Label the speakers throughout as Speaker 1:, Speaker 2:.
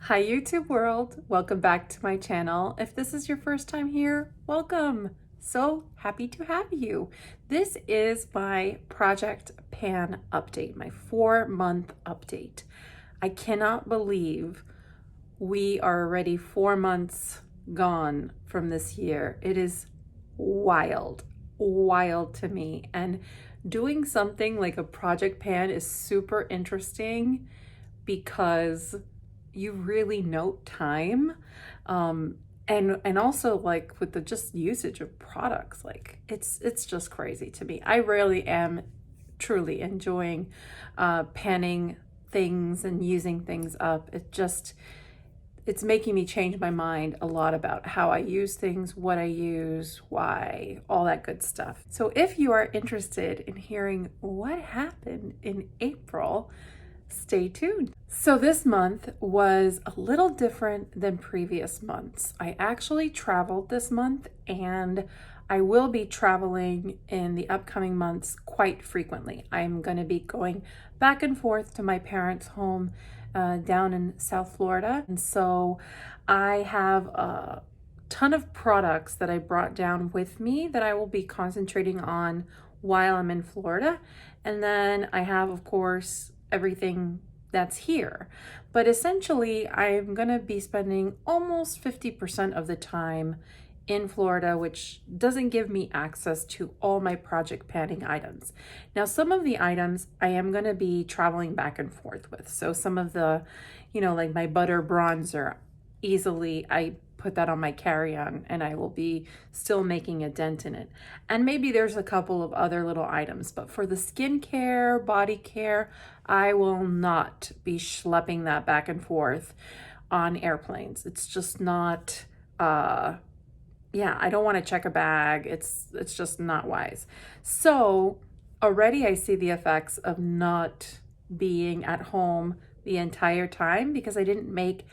Speaker 1: Hi YouTube world, welcome back to my channel. If this is your first time here, welcome. So happy to have you. This is my Project Pan update, my 4-month update. I cannot believe we are already 4 months gone from this year. It is wild to me. And doing something like a Project Pan is super interesting because you really note time, and also like with the just usage of products, like it's just crazy to me. I really am truly enjoying panning things and using things up. It's making me change my mind a lot about how I use things, what I use, why, all that good stuff. So if you are interested in hearing what happened in April, stay tuned. So this month was a little different than previous months. I actually traveled this month, and I will be traveling in the upcoming months quite frequently. I'm going to be going back and forth to my parents' home down in South Florida. And so I have a ton of products that I brought down with me that I will be concentrating on while I'm in Florida. And then I have, of course, everything that's here. But essentially, I'm gonna be spending almost 50% of the time in Florida, which doesn't give me access to all my project panning items. Now, some of the items I am gonna be traveling back and forth with. So some of the, like my butter bronzer, easily I put that on my carry-on and I will be still making a dent in it. And maybe there's a couple of other little items, but for the skincare, body care, I will not be schlepping that back and forth on airplanes. It's just not, yeah, I don't want to check a bag. It's just not wise. So already I see the effects of not being at home the entire time because I didn't make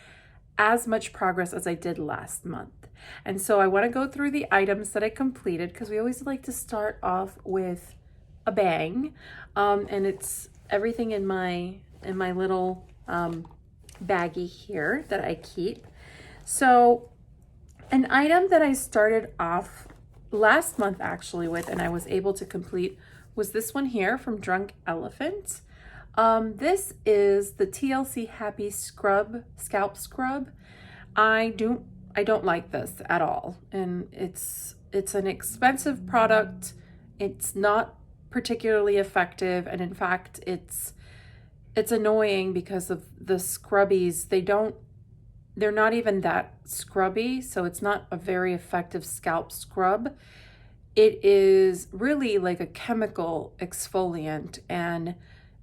Speaker 1: as much progress as I did last month. And so I want to go through the items that I completed because we always like to start off with a bang. And it's everything in my little baggie here that I keep. So an item that I started off last month actually with, and I was able to complete, was this one here from Drunk Elephant. This is the TLC Happy Scalp Scrub. I don't like this at all. And it's an expensive product. It's not particularly effective. And in fact, it's annoying because of the scrubbies. They're not even that scrubby. So it's not a very effective scalp scrub. It is really like a chemical exfoliant, and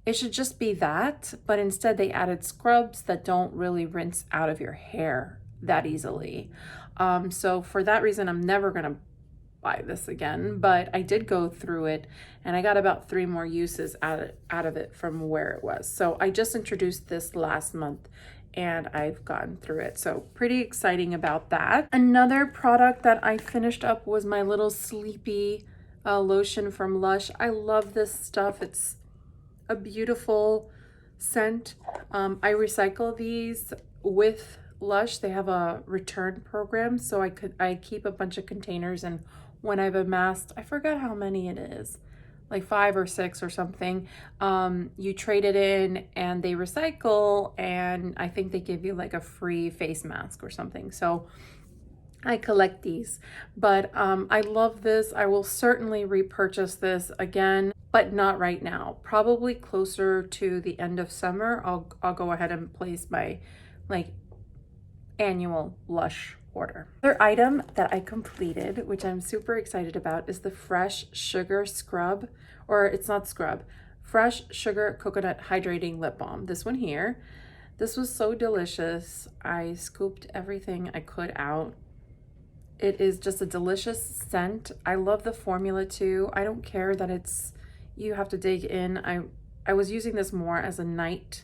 Speaker 1: it should just be that, but instead they added scrubs that don't really rinse out of your hair that easily. So for that reason, I'm never gonna buy this again, but I did go through it and I got about 3 more uses out of it from where it was. So I just introduced this last month and I've gotten through it. So pretty exciting about that. Another product that I finished up was my little sleepy lotion from Lush. I love this stuff. It's a beautiful scent. I recycle these with Lush. They have a return program, so I keep a bunch of containers, and when I've amassed, I forgot how many it is, like 5 or 6 or something, you trade it in and they recycle, and I think they give you like a free face mask or something. So I collect these, but I love this. I will certainly repurchase this again, but not right now. Probably closer to the end of summer, I'll go ahead and place my like annual Lush order. Another item that I completed, which I'm super excited about, is the Fresh Sugar Scrub, or it's not scrub, Fresh Sugar Coconut Hydrating Lip Balm. This one here. This was so delicious. I scooped everything I could out. It is just a delicious scent. I love the formula too. I don't care that you have to dig in. I was using this more as a night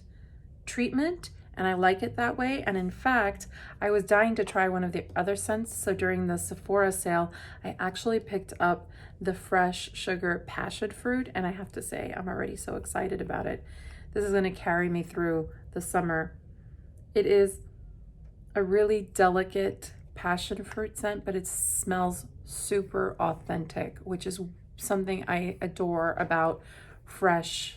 Speaker 1: treatment, and I like it that way. And in fact, I was dying to try one of the other scents. So during the Sephora sale, I actually picked up the Fresh Sugar Passion Fruit, and I have to say, I'm already so excited about it. This is gonna carry me through the summer. It is a really delicate passion fruit scent, but it smells super authentic, which is something I adore about Fresh's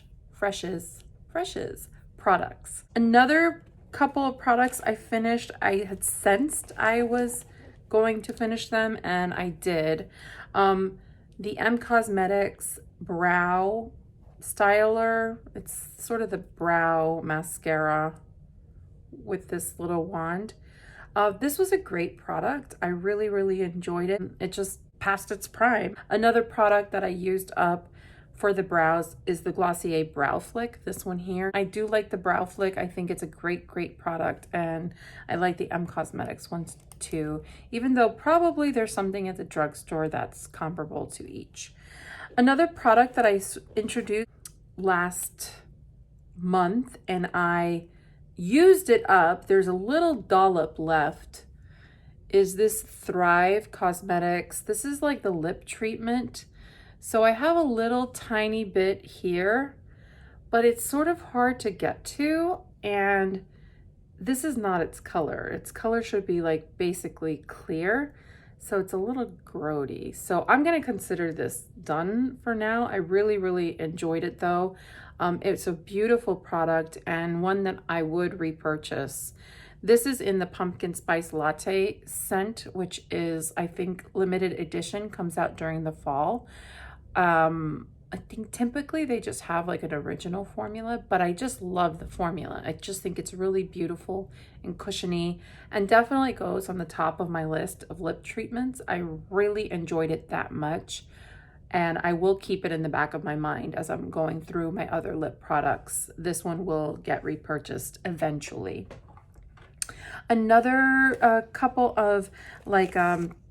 Speaker 1: products. Another couple of products I finished, I had sensed I was going to finish them, and I did. The M Cosmetics Brow Styler, it's sort of the brow mascara with this little wand. This was a great product. I really, really enjoyed it. It just passed its prime. Another product that I used up for the brows is the Glossier Brow Flick, this one here. I do like the Brow Flick. I think it's a great, great product, and I like the M Cosmetics ones too, even though probably there's something at the drugstore that's comparable to each. Another product that I introduced last month and I used it up, there's a little dollop left, is this Thrive Cosmetics. This is like the lip treatment. So I have a little tiny bit here, but it's sort of hard to get to, and this is not its color. Its color should be like basically clear, so it's a little grody. So I'm gonna consider this done for now. I really, really enjoyed it though. It's a beautiful product and one that I would repurchase. This is in the pumpkin spice latte scent, which is, I think, limited edition, comes out during the fall. I think typically they just have like an original formula, but I just love the formula. I just think it's really beautiful and cushiony, and definitely goes on the top of my list of lip treatments. I really enjoyed it that much, and I will keep it in the back of my mind as I'm going through my other lip products. This one will get repurchased eventually. Another couple of like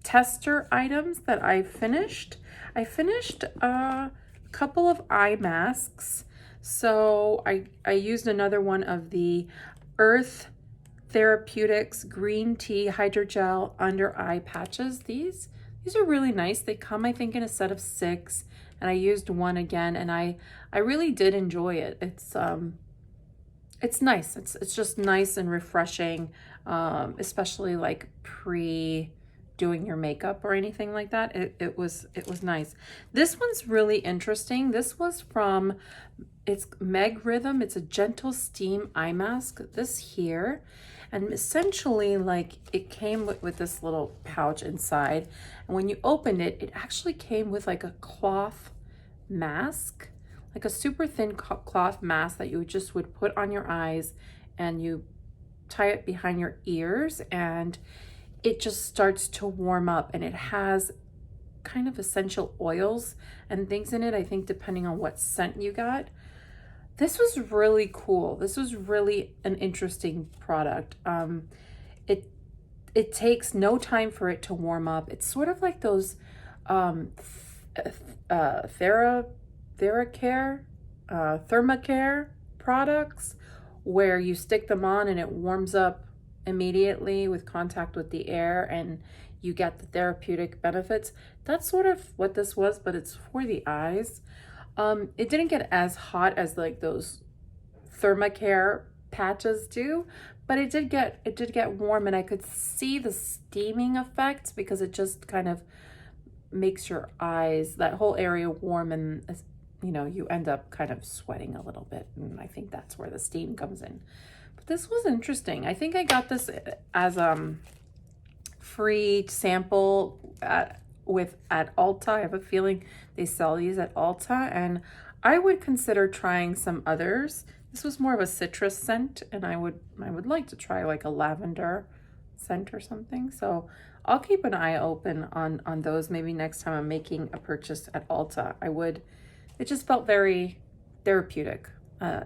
Speaker 1: tester items that I finished. I finished a couple of eye masks. So I used another one of the Earth Therapeutics Green Tea Hydrogel Under Eye Patches. These are really nice. They come, I think, in a set of 6, and I used one again, and I really did enjoy it. It's nice. It's just nice and refreshing, especially like pre doing your makeup or anything like that. It was nice. This one's really interesting. This was from, it's Meg Rhythm. It's a gentle steam eye mask, this here. And essentially, like, it came with this little pouch inside. And when you opened it, it actually came with like a cloth mask, like a super thin cloth mask that you just would put on your eyes, and you tie it behind your ears, and it just starts to warm up, and it has kind of essential oils and things in it, I think, depending on what scent you got. This was really cool. This was really an interesting product. It takes no time for it to warm up. It's sort of like those Thermacare products where you stick them on and it warms up immediately with contact with the air, and you get the therapeutic benefits. That's sort of what this was, but it's for the eyes. It didn't get as hot as like those Thermacare patches do, but it did get warm, and I could see the steaming effect because it just kind of makes your eyes, that whole area, warm, and you know, you end up kind of sweating a little bit, and I think that's where the steam comes in. But this was interesting. I think I got this as free sample at Ulta. I have a feeling they sell these at Ulta, and I would consider trying some others. This was more of a citrus scent, and I would like to try like a lavender scent or something. So I'll keep an eye open on those. Maybe next time I'm making a purchase at Ulta, I would. It just felt very therapeutic,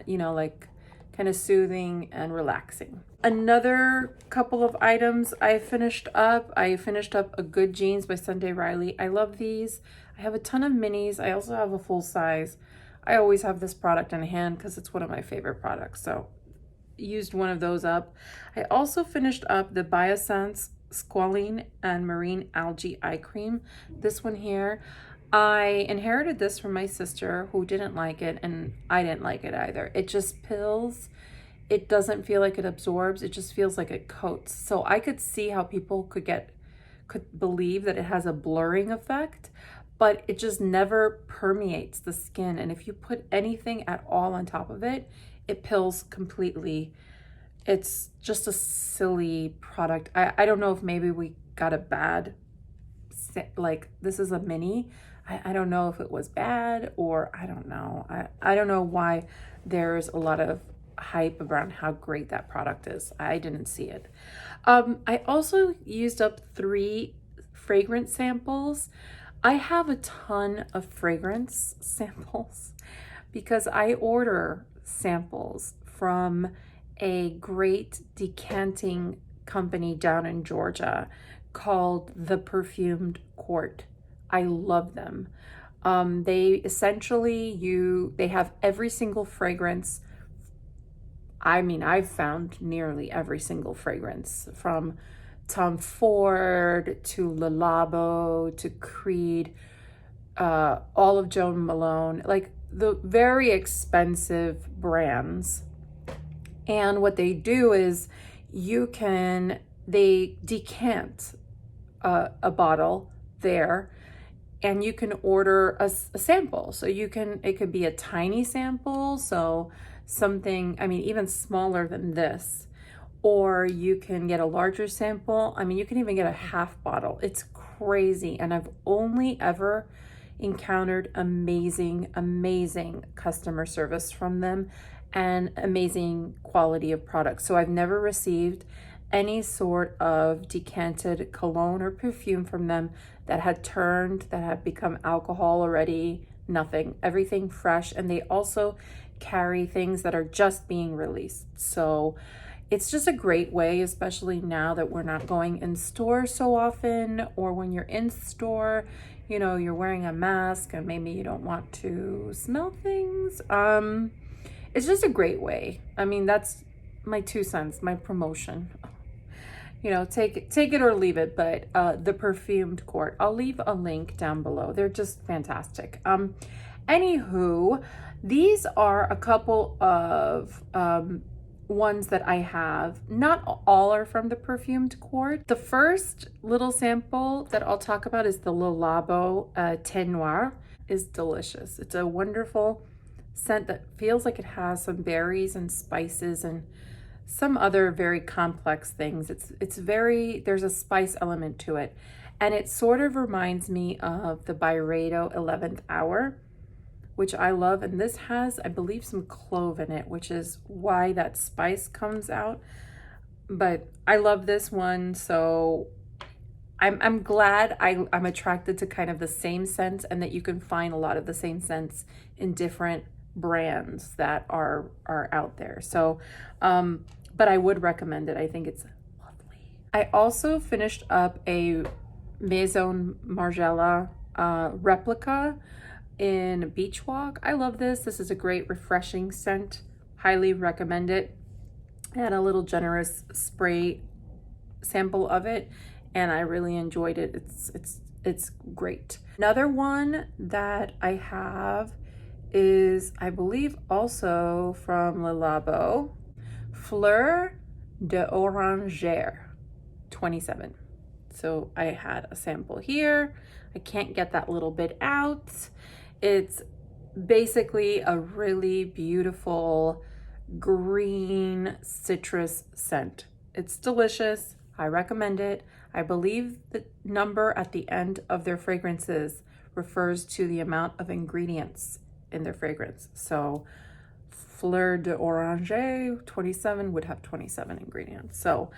Speaker 1: you know, like kind of soothing and relaxing. Another couple of items I finished up. I finished up a Good Jeans by Sunday Riley. I love these. I have a ton of minis. I also have a full size. I always have this product in hand because it's one of my favorite products. So used one of those up. I also finished up the Biossance Squalene and Marine Algae Eye Cream. This one here. I inherited this from my sister, who didn't like it, and I didn't like it either. It just pills, it doesn't feel like it absorbs. It just feels like it coats. So I could see how people could believe that it has a blurring effect, but it just never permeates the skin. And if you put anything at all on top of it, it pills completely. It's just a silly product. I don't know if maybe we got a bad, like this is a mini. I don't know if it was bad or I don't know. I don't know why there's a lot of hype around how great that product is. I didn't see it. I also used up 3 fragrance samples. I have a ton of fragrance samples because I order samples from a great decanting company down in Georgia called The Perfumed Court. I love them. They essentially, they have every single fragrance. I mean, I've found nearly every single fragrance from Tom Ford to Le Labo to Creed, all of Jo Malone, like the very expensive brands. And what they do is they decant a bottle there, and you can order a sample. So it could be a tiny sample, so something, I mean, even smaller than this, or you can get a larger sample. I mean, you can even get a half bottle. It's crazy. And I've only ever encountered amazing customer service from them and amazing quality of product. So I've never received any sort of decanted cologne or perfume from them that had become alcohol already. Nothing. Everything fresh. And they also carry things that are just being released. So it's just a great way, especially now that we're not going in store so often, or when you're in store, you're wearing a mask and maybe you don't want to smell things. It's just a great way. I mean, that's my 2 cents, my promotion. Take it or leave it, but The Perfumed Court, I'll leave a link down below. They're just fantastic. Anywho, these are a couple of ones that I have. Not all are from The Perfumed Court. The first little sample that I'll talk about is the Le Labo Thé Noir. Is delicious. It's a wonderful scent that feels like it has some berries and spices and some other very complex things. There's a spice element to it. And it sort of reminds me of the Byredo 11th Hour, which I love. And this has, I believe, some clove in it, which is why that spice comes out. But I love this one. So I'm glad I'm attracted to kind of the same scents, and that you can find a lot of the same scents in different brands that are out there. So, but I would recommend it. I think it's lovely. I also finished up a Maison Margiela replica in Beach Walk. I love this. This is a great refreshing scent. Highly recommend it. I had a little generous spray sample of it, and I really enjoyed it. It's great. Another one that I have is, I believe, also from Le Labo, Fleur d'Oranger 27. So I had a sample here. I can't get that little bit out. It's basically a really beautiful green citrus scent. It's delicious. I recommend it. I believe the number at the end of their fragrances refers to the amount of ingredients in their fragrance. So Fleur d'Oranger 27 would have 27 ingredients. So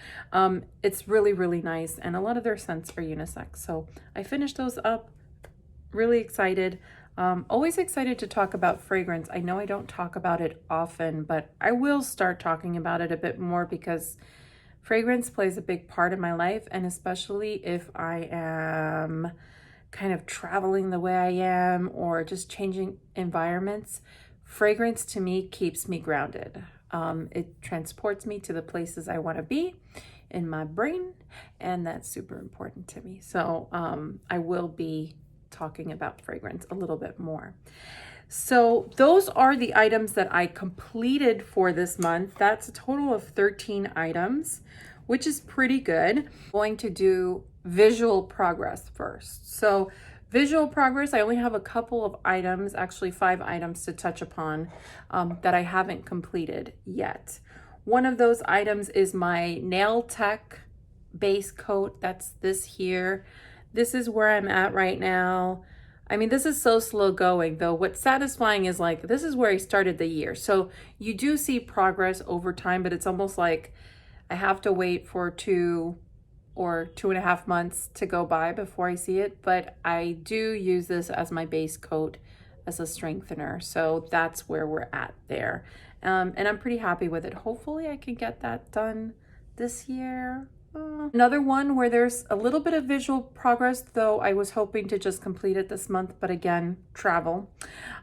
Speaker 1: it's really nice, and a lot of their scents are unisex. So I finished those up. Really excited. Always excited to talk about fragrance. I know I don't talk about it often, but I will start talking about it a bit more because fragrance plays a big part in my life, and especially if I am kind of traveling the way I am or just changing environments, fragrance to me keeps me grounded. It transports me to the places I want to be in my brain, and that's super important to me. So I will be talking about fragrance a little bit more. So those are the items that I completed for this month. That's a total of 13 items, which is pretty good. I'm going to do visual progress first. So visual progress, I only have a couple of items, actually 5 items to touch upon that I haven't completed yet. One of those items is my Nail Tech base coat. That's this here. This is where I'm at right now. I mean, this is so slow going, though. What's satisfying is like, this is where I started the year. So you do see progress over time, but it's almost like I have to wait for 2 or 2.5 months to go by before I see it. But I do use this as my base coat as a strengthener. So that's where we're at there. And I'm pretty happy with it. Hopefully I can get that done this year. Another one where there's a little bit of visual progress, though I was hoping to just complete it this month, but again, travel.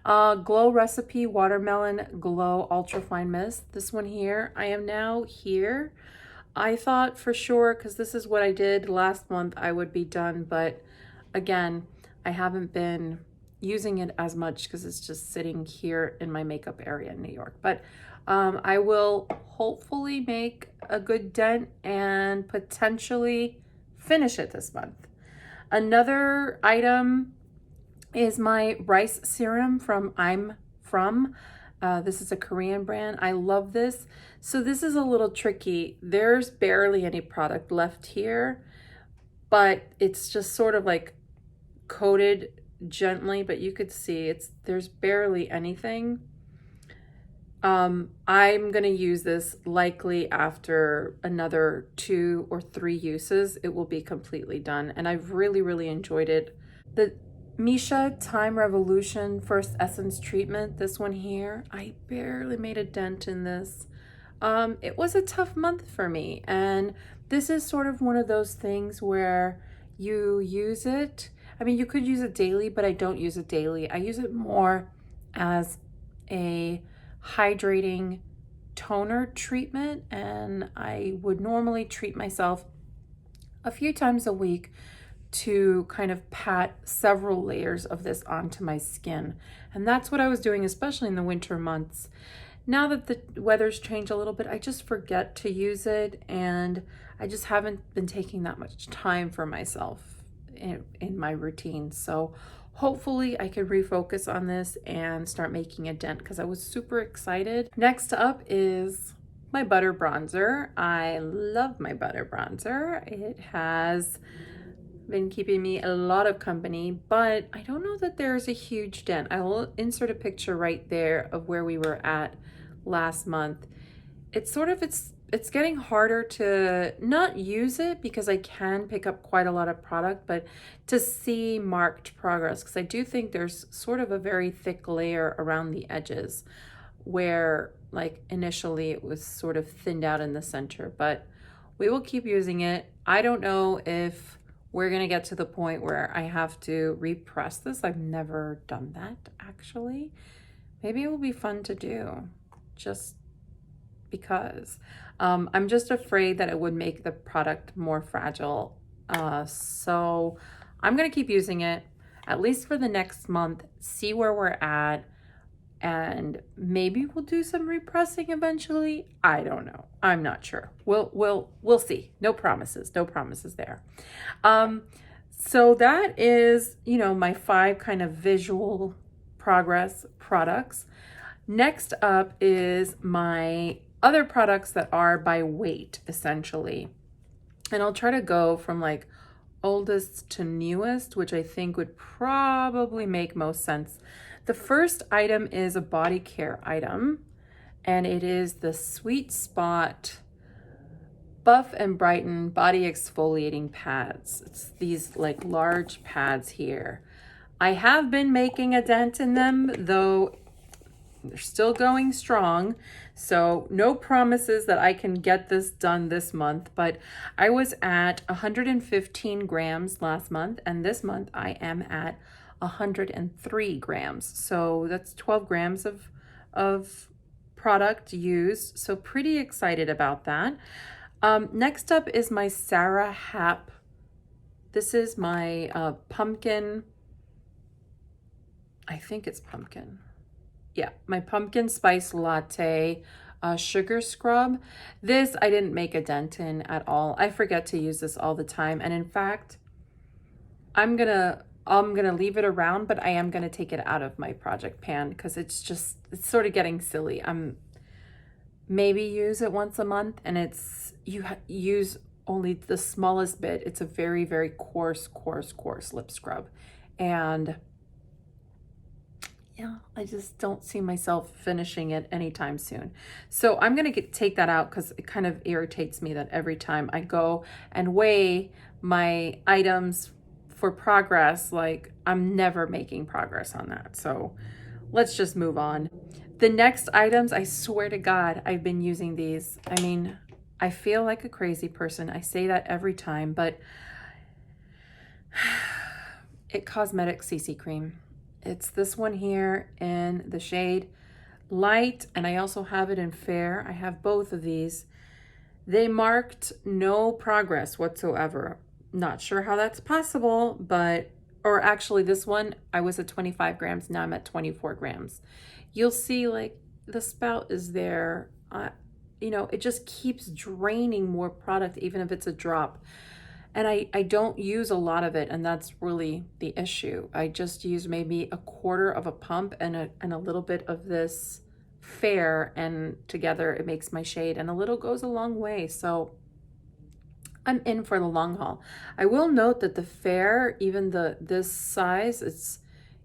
Speaker 1: Glow Recipe Watermelon Glow Ultra Fine Mist. This one here, I am now here. I thought for sure, because this is what I did last month, I would be done, but again, I haven't been using it as much because it's just sitting here in my makeup area in New York. But I will hopefully make a good dent and potentially finish it this month. Another item is my rice serum from I'm From. This is a Korean brand. I love this. So this is a little tricky. There's barely any product left here, but it's just sort of like coated gently, but you could see there's barely anything. I'm gonna use this likely after another 2 or 3 uses. It will be completely done, and I've really enjoyed it. The Misha Time Revolution First Essence Treatment, this one here, I barely made a dent in this. It was a tough month for me, and this is sort of one of those things where you use it. I mean, you could use it daily, but I don't use it daily. I use it more as a hydrating toner treatment, and I would normally treat myself a few times a week to kind of pat several layers of this onto my skin. And that's what I was doing, especially in the winter months. Now that the weather's changed a little bit, I just forget to use it, and I just haven't been taking that much time for myself in my routine. So hopefully I can refocus on this and start making a dent because I was super excited. Next up is my butter bronzer. I love my butter bronzer. It has been keeping me a lot of company, but I don't know that there's a huge dent. I will insert a picture right there of where we were at last month. It's getting harder to not use it because I can pick up quite a lot of product, but to see marked progress, because I do think there's sort of a very thick layer around the edges where like initially it was sort of thinned out in the center, but we will keep using it. I don't know if we're gonna get to the point where I have to repress this. I've never done that actually. Maybe it will be fun to do just because. I'm just afraid that it would make the product more fragile. So I'm gonna keep using it at least for the next month, see where we're at, and maybe we'll do some repressing eventually. I don't know. I'm not sure. We'll see. No promises. No promises there. So that is, my 5 kind of visual progress products. Next up is my other products that are by weight, essentially. And I'll try to go from like oldest to newest, which I think would probably make most sense. The first item is a body care item, and it is the Sweet Spot Buff and Brighten Body Exfoliating Pads. It's these like large pads here. I have been making a dent in them, though they're still going strong. So no promises that I can get this done this month, but I was at 115 grams last month, and this month I am at 103 grams. So that's 12 grams of product used. So pretty excited about that. Next up is my Sarah Happ. This is my pumpkin. I think it's pumpkin. Yeah, my pumpkin spice latte sugar scrub. This I didn't make a dent in at all. I forget to use this all the time. And in fact, I'm gonna leave it around, but I am gonna take it out of my project pan because it's sort of getting silly. I'm maybe use it once a month, and it's use only the smallest bit. It's a very, very coarse lip scrub. And yeah, I just don't see myself finishing it anytime soon. So I'm gonna take that out because it kind of irritates me that every time I go and weigh my items for progress, like I'm never making progress on that. So let's just move on. The next items, I swear to God, I've been using these. I mean, I feel like a crazy person. I say that every time, but It Cosmetics CC cream. It's this one here in the shade light, and I also have it in fair. I have both of these. They marked no progress whatsoever. Not sure how that's possible, but, or actually this one, I was at 25 grams, now I'm at 24 grams. You'll see like the spout is there. You know, it just keeps draining more product, even if it's a drop. And I don't use a lot of it, and that's really the issue. I just use maybe a quarter of a pump and a little bit of this fair, and together it makes my shade, and a little goes a long way. So I'm in for the long haul. I will note that the fair, even this size,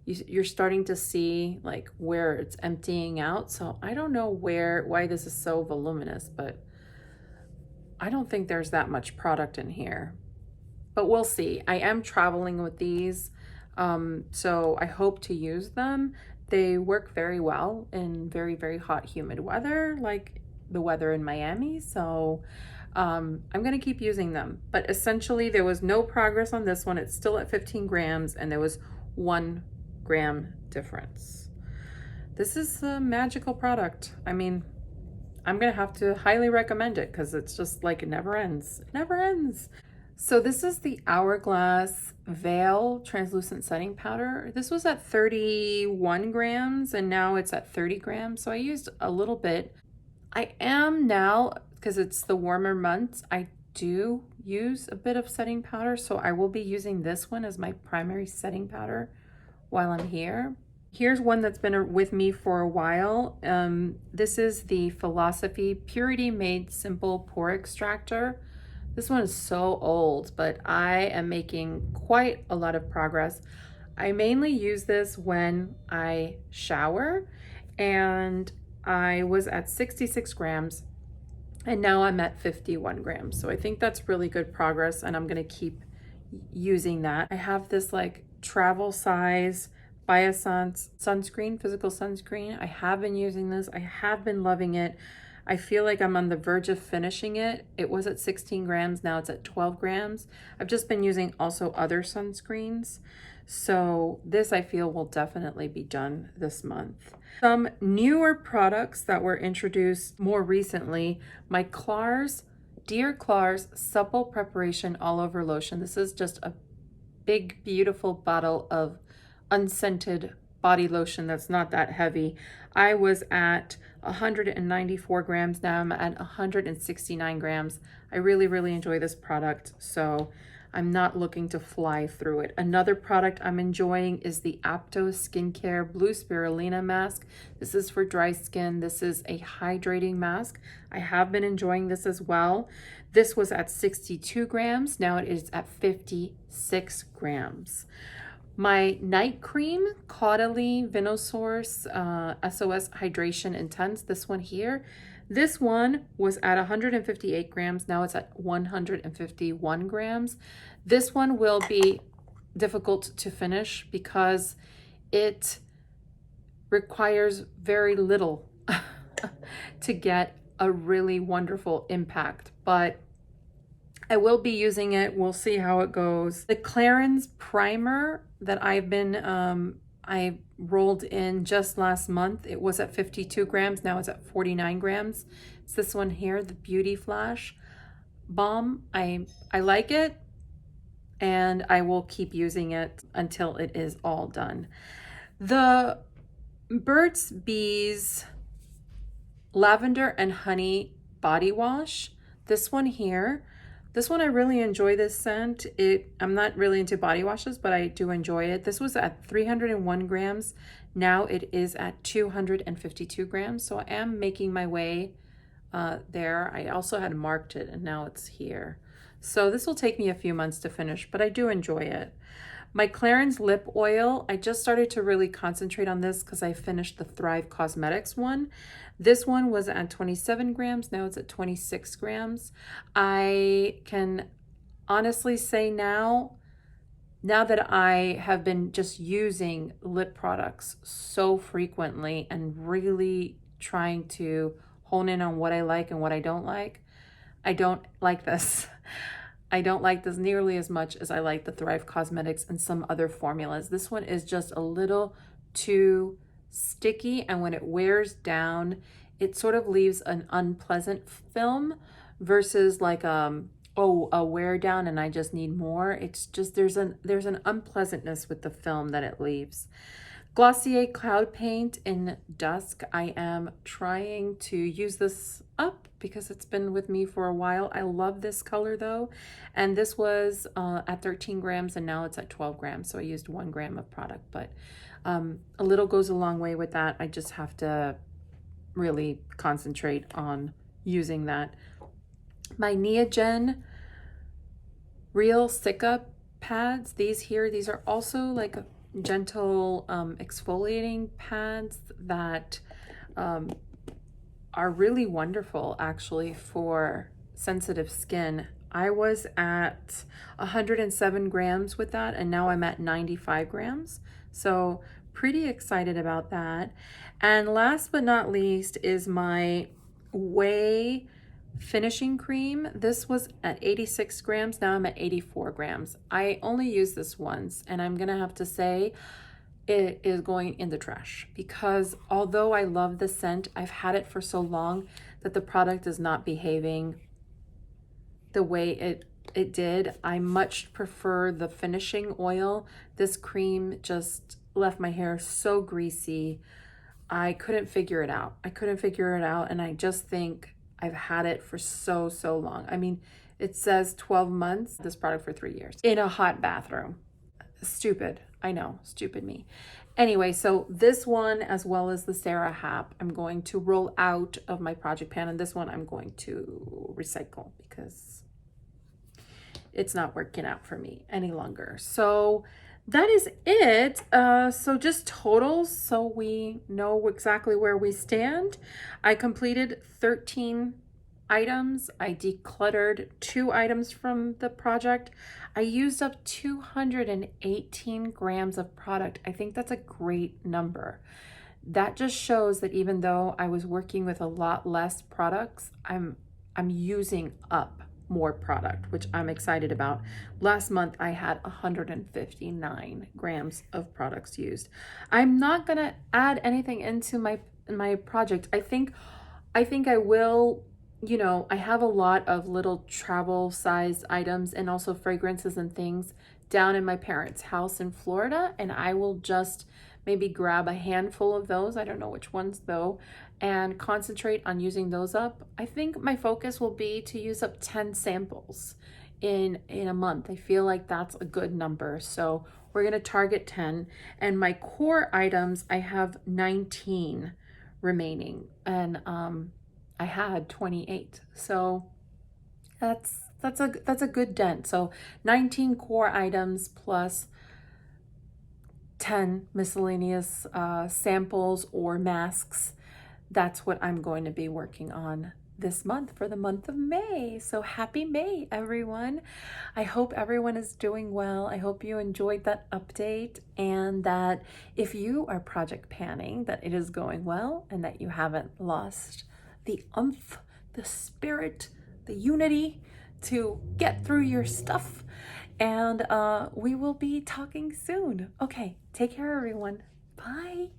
Speaker 1: you're starting to see like where it's emptying out. So I don't know why this is so voluminous, but I don't think there's that much product in here. But we'll see. I am traveling with these, so I hope to use them. They work very well in very, very hot, humid weather, like the weather in Miami. So I'm gonna keep using them. But essentially there was no progress on this one. It's still at 15 grams, and there was 1 gram difference. This is a magical product. I mean, I'm gonna have to highly recommend it because it's just like it never ends. It never ends. So this is the Hourglass Veil Translucent Setting Powder. This was at 31 grams and now it's at 30 grams. So I used a little bit. I am now, because it's the warmer months, I do use a bit of setting powder. So I will be using this one as my primary setting powder while I'm here. Here's one that's been with me for a while. This is the Philosophy Purity Made Simple Pore Extractor. This one is so old, but I am making quite a lot of progress. I mainly use this when I shower, and I was at 66 grams and now I'm at 51 grams. So I think that's really good progress, and I'm gonna keep using that. I have this like travel size Biossance sunscreen, physical sunscreen. I have been using this. I have been loving it. I feel like I'm on the verge of finishing it. It was at 16 grams, now it's at 12 grams. I've just been using also other sunscreens. So this I feel will definitely be done this month. Some newer products that were introduced more recently, my Dear Klars Supple Preparation All Over Lotion. This is just a big, beautiful bottle of unscented body lotion that's not that heavy. I was at 194 grams, now I'm at 169 grams. I really, really enjoy this product, so I'm not looking to fly through it. Another product I'm enjoying is the Apto Skincare Blue Spirulina Mask. This is for dry skin. This is a hydrating mask. I have been enjoying this as well. This was at 62 grams, now it is at 56 grams. My night cream, Caudalie Vinosource SOS Hydration Intense, this one here. This one was at 158 grams, now it's at 151 grams. This one will be difficult to finish because it requires very little to get a really wonderful impact, but I will be using it. We'll see how it goes. The Clarins primer that I've been, I rolled in just last month. It was at 52 grams. Now it's at 49 grams. It's this one here, the Beauty Flash Balm. I like it, and I will keep using it until it is all done. The Burt's Bees Lavender and Honey Body Wash. This one here. This one, I really enjoy this scent. I'm not really into body washes, but I do enjoy it. This was at 301 grams. Now it is at 252 grams. So I am making my way there. I also had marked it and now it's here. So this will take me a few months to finish, but I do enjoy it. My Clarins lip oil, I just started to really concentrate on this because I finished the Thrive Cosmetics one. This one was at 27 grams. Now it's at 26 grams. I can honestly say now that I have been just using lip products so frequently and really trying to hone in on what I like and what I don't like this. I don't like this nearly as much as I like the Thrive Cosmetics and some other formulas. This one is just a little too sticky, and when it wears down, it sort of leaves an unpleasant film versus like a wear down and I just need more. It's just there's an unpleasantness with the film that it leaves. Glossier Cloud Paint in Dusk. I am trying to use this up because it's been with me for a while. I love this color though. And this was at 13 grams and now it's at 12 grams. So I used 1 gram of product, but a little goes a long way with that. I just have to really concentrate on using that. My Neogen Real Sicca pads, these are also like gentle exfoliating pads that are really wonderful actually for sensitive skin. I was at 107 grams with that and now I'm at 95 grams. So pretty excited about that. And last but not least is my Way finishing cream. This was at 86 grams. Now I'm at 84 grams. I only used this once and I'm gonna have to say it is going in the trash because although I love the scent, I've had it for so long that the product is not behaving the way it did. I much prefer the finishing oil. This cream just left my hair so greasy. I couldn't figure it out. And I just think I've had it for so long. I mean, it says 12 months, this product for 3 years in a hot bathroom. Stupid. I know, stupid me. Anyway, so this one, as well as the Sarah Hap, I'm going to roll out of my project pan, and this one I'm going to recycle because it's not working out for me any longer. So that is it. So just totals so we know exactly where we stand. I completed 13 items. I decluttered 2 items from the project. I used up 218 grams of product. I think that's a great number. That just shows that even though I was working with a lot less products, I'm using up more product, which I'm excited about. Last month I had 159 grams of products used. I'm not gonna add anything into my project. I think I will, you know, I have a lot of little travel sized items and also fragrances and things down in my parents' house in Florida, and I will just maybe grab a handful of those, I don't know which ones though, and concentrate on using those up. I think my focus will be to use up 10 samples in a month. I feel like that's a good number. So we're gonna target 10. And my core items, I have 19 remaining, and I had 28. So that's a good dent. So 19 core items plus 10 miscellaneous samples or masks. That's what I'm going to be working on this month for the month of May. So happy May, everyone. I hope everyone is doing well. I hope you enjoyed that update, and that if you are project panning, that it is going well and that you haven't lost the oomph, the spirit, the unity to get through your stuff. And we will be talking soon. Okay, take care, everyone. Bye.